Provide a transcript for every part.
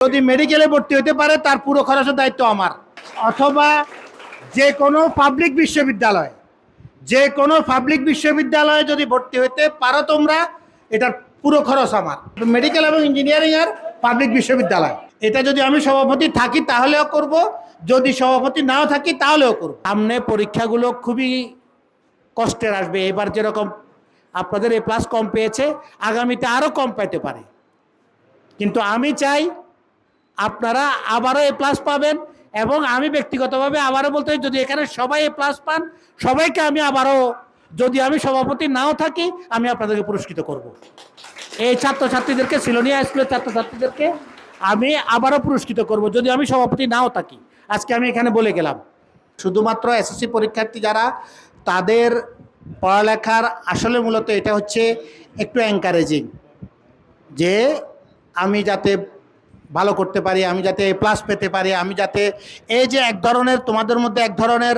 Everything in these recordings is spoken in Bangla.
যদি মেডিকেলে ভর্তি হতে পারে তার পুরো খরচের দায়িত্ব আমার। অথবা যে কোনো পাবলিক বিশ্ববিদ্যালয়ে যদি ভর্তি হতে পারো তোমরা, এটার পুরো খরচ আমার। মেডিকেল এবং ইঞ্জিনিয়ারিং আর পাবলিক বিশ্ববিদ্যালয়, এটা যদি আমি সভাপতি থাকি তাহলেও করব, যদি সভাপতি নাও থাকি তাহলেও করব। সামনে পরীক্ষাগুলো খুবই কষ্টের আসবে। এবার যেরকম আপনাদের A+ কম পেয়েছে, আগামীতে আরও কম পেতে পারে, কিন্তু আমি চাই আপনারা আবারও A+ পাবেন। এবং আমি ব্যক্তিগতভাবে আবারও বলতে চাই, যদি এখানে সবাই A+ পান, সবাইকে আমি আবারও, যদি আমি সভাপতি নাও থাকি, আমি আপনাদেরকে পুরস্কৃত করব। এই ছাত্রছাত্রীদেরকে, সিলোনিয়া স্কুলের ছাত্রছাত্রীদেরকে আমি আবারও পুরস্কৃত করব যদি আমি সভাপতি নাও থাকি। আজকে আমি এখানে বলে গেলাম। শুধুমাত্র SSC পরীক্ষার্থী যারা, তাদের পড়ালেখার আসলে মূলত এটা হচ্ছে একটু এনকারেজিং, যে আমি যাতে ভালো করতে পারি, আমি যাতে A+ পেতে পারি, আমি যাতে এই যে এক ধরনের তোমাদের মধ্যে এক ধরনের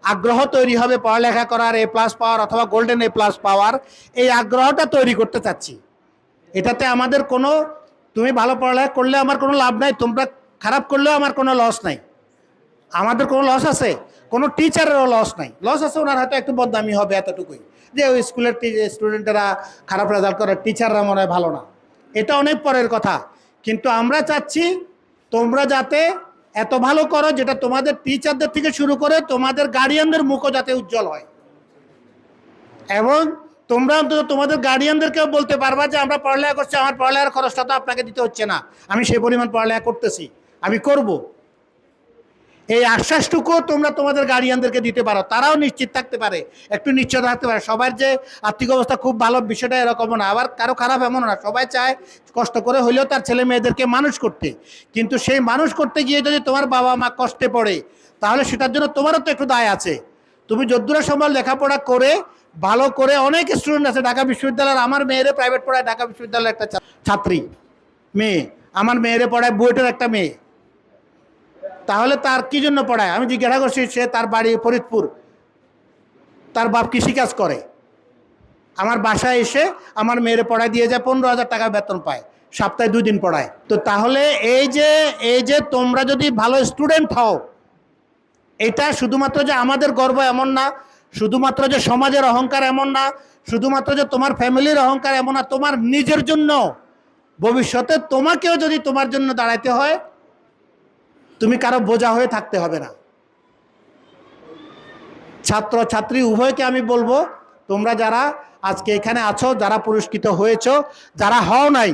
আগ্রহ তৈরি হবে পড়ালেখা করার, A+ পাওয়ার অথবা গোল্ডেন A+ পাওয়ার, এই আগ্রহটা তৈরি করতে চাচ্ছি। এটাতে আমাদের কোনো, তুমি ভালো পড়ালেখা করলে আমার কোনো লাভ নাই, তোমরা খারাপ করলেও আমার কোনো লস নাই। আমাদের কোনো লস আছে? কোনো টিচারেরও লস নাই। লস আছে ওনার হয়তো একটু বদনামি হবে, এতটুকুই, যে ওই স্কুলের স্টুডেন্টেরা খারাপ রেজাল্ট করে, টিচাররা মনে হয় ভালো না, এটা অনেক পরের কথা। কিন্তু আমরা চাচ্ছি তোমরা যাতে এত ভালো করো, যেটা তোমাদের টিচারদের থেকে শুরু করে তোমাদের গার্ডিয়ানদের মুখও যাতে উজ্জ্বল হয়, এবং তোমরা অন্তত তোমাদের গার্ডিয়ানদেরকেও বলতে পারবা যে আমরা পড়ালেখা করছি, আমার পড়ালেখার খরচটা তো আপনাকে দিতে হচ্ছে না, আমি সেই পরিমাণ পড়ালেখা করতেছি, আমি করব। এই আশ্বাসটুকুও তোমরা তোমাদের গার্ডিয়ানদেরকে দিতে পারো, তারাও নিশ্চিত থাকতে পারে, একটু নিশ্চয় থাকতে পারে। সবার যে আর্থিক অবস্থা খুব ভালো, বিষয়টা এরকমও না, আবার কারো খারাপ এমনও না। সবাই চায় কষ্ট করে হলেও তার ছেলে মেয়েদেরকে মানুষ করতে, কিন্তু সেই মানুষ করতে গিয়ে যদি তোমার বাবা মা কষ্টে পড়ে, তাহলে সেটার জন্য তোমারও তো একটু দায় আছে। তুমি যদ্দূর সম্ভব লেখাপড়া করে ভালো করে, অনেক স্টুডেন্ট আছে ঢাকা বিশ্ববিদ্যালয়ের, আমার মেয়েরে প্রাইভেট পড়ায় ঢাকা বিশ্ববিদ্যালয়ের একটা ছাত্রী মেয়ে, আমার মেয়েরে পড়ায় বুয়েটের একটা মেয়ে, তাহলে তার কি জন্য পড়ায়? আমি জিজ্ঞাসা করছি, সে তার বাড়ি ফরিদপুর, তার বাপ কৃষিকাজ করে, আমার বাসায় এসে আমার মেয়েরে পড়ায় দিয়ে যায়, 15,000 টাকা বেতন পায়, সপ্তাহে 2 দিন পড়ায়। তো তাহলে এই যে তোমরা যদি ভালো স্টুডেন্ট হও, এটা শুধুমাত্র যে আমাদের গর্ব এমন না, শুধুমাত্র যে সমাজের অহংকার এমন না, শুধুমাত্র যে তোমার ফ্যামিলির অহংকার এমন না, তোমার নিজের জন্য, ভবিষ্যতে তোমাকেও যদি তোমার জন্য দাঁড়াইতে হয়, তুমি কারো বোঝা হয়ে থাকতে হবে না। ছাত্র ছাত্রী উভয়কে আমি বলবো, তোমরা যারা আজকে এখানে আছো, যারা পুরস্কৃত হয়েছো, যারা হও নাই,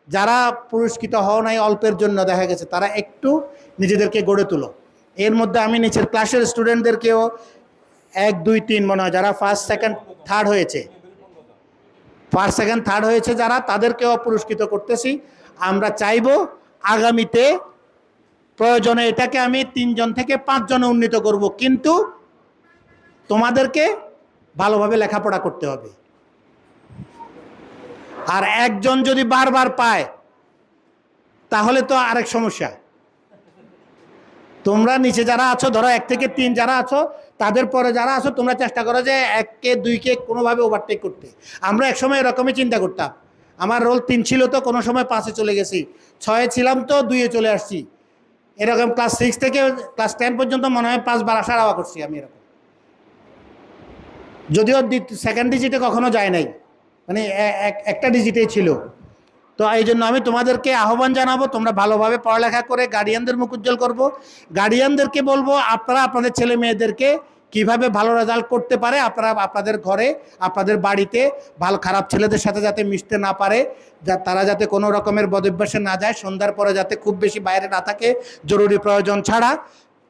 যারা পুরস্কৃত হও নাই অল্পের জন্য দেখা গেছে, তারা একটু নিজেদেরকে গড়ে তুলো। এর মধ্যে আমি নিচের ক্লাসের স্টুডেন্টদেরকেও 1, 2, 3 মনে হয় যারা ফার্স্ট সেকেন্ড থার্ড হয়েছে, যারা, তাদেরকেও পুরস্কৃত করতেছি। আমরা চাইবো আগামীতে প্রয়োজনে এটাকে আমি 3 জন থেকে 5 জনে উন্নীত করব, কিন্তু তোমাদেরকে ভালোভাবে লেখাপড়া করতে হবে। আর একজন যদি বারবার পায়, তাহলে তো আরেক সমস্যা। তোমরা নিচে যারা আছো, ধরো 1 থেকে 3 যারা আছো, তাদের পরে যারা আছো, তোমরা চেষ্টা করো যে 1কে 2কে কোনোভাবে ওভারটেক করতে। আমরা একসময় এরকমই চিন্তা করতাম, আমার রোল 3 ছিল তো কোনো সময় 5-এ চলে গেছি, 6-এ ছিলাম তো 2-এ চলে আসছি, এরকম ক্লাস 6 থেকে ক্লাস 10 পর্যন্ত মনে হয় 5 বার আসার আওয়া করছি আমি এরকম, যদিও সেকেন্ড ডিজিটে কখনো যায় নাই, মানে একটা ডিজিটেই ছিল। তো এই জন্য আমি তোমাদেরকে আহ্বান জানাবো, তোমরা ভালোভাবে পড়ালেখা করে গার্ডিয়ানদের মুখ উজ্জ্বল করবো। গার্ডিয়ানদেরকে বলবো, আপনারা আপনাদের ছেলে মেয়েদেরকে কিভাবে ভালো রেজাল্ট করতে পারে, আপনারা আপনাদের ঘরে, আপনাদের বাড়িতে ভালো খারাপ ছেলেদের সাথে যাতে মিশতে না পারে, তারা যাতে কোনো রকমের বদভ্যাসে না যায়, সন্ধ্যার পরে যাতে খুব বেশি বাইরে না থাকে জরুরি প্রয়োজন ছাড়া।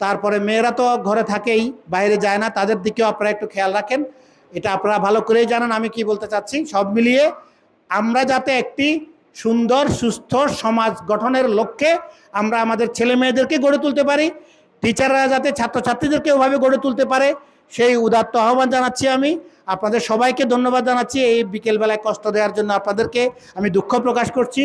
তারপরে মেয়েরা তো ঘরে থাকেই, বাইরে যায় না, তাদের দিকেও আপনারা একটু খেয়াল রাখেন। এটা আপনারা ভালো করেই জানেন আমি কি বলতে চাচ্ছি। সব মিলিয়ে আমরা যাতে একটি সুন্দর সুস্থ সমাজ গঠনের লক্ষ্যে আমরা আমাদের ছেলে মেয়েদেরকে গড়ে তুলতে পারি, টিচাররা যাতে ছাত্রছাত্রীদেরকে ওভাবে গড়ে তুলতে পারে, সেই উদাত্ত আহ্বান জানাচ্ছি আমি। আপনাদের সবাইকে ধন্যবাদ জানাচ্ছি, এই বিকেলবেলায় কষ্ট দেওয়ার জন্য আপনাদেরকে আমি দুঃখ প্রকাশ করছি।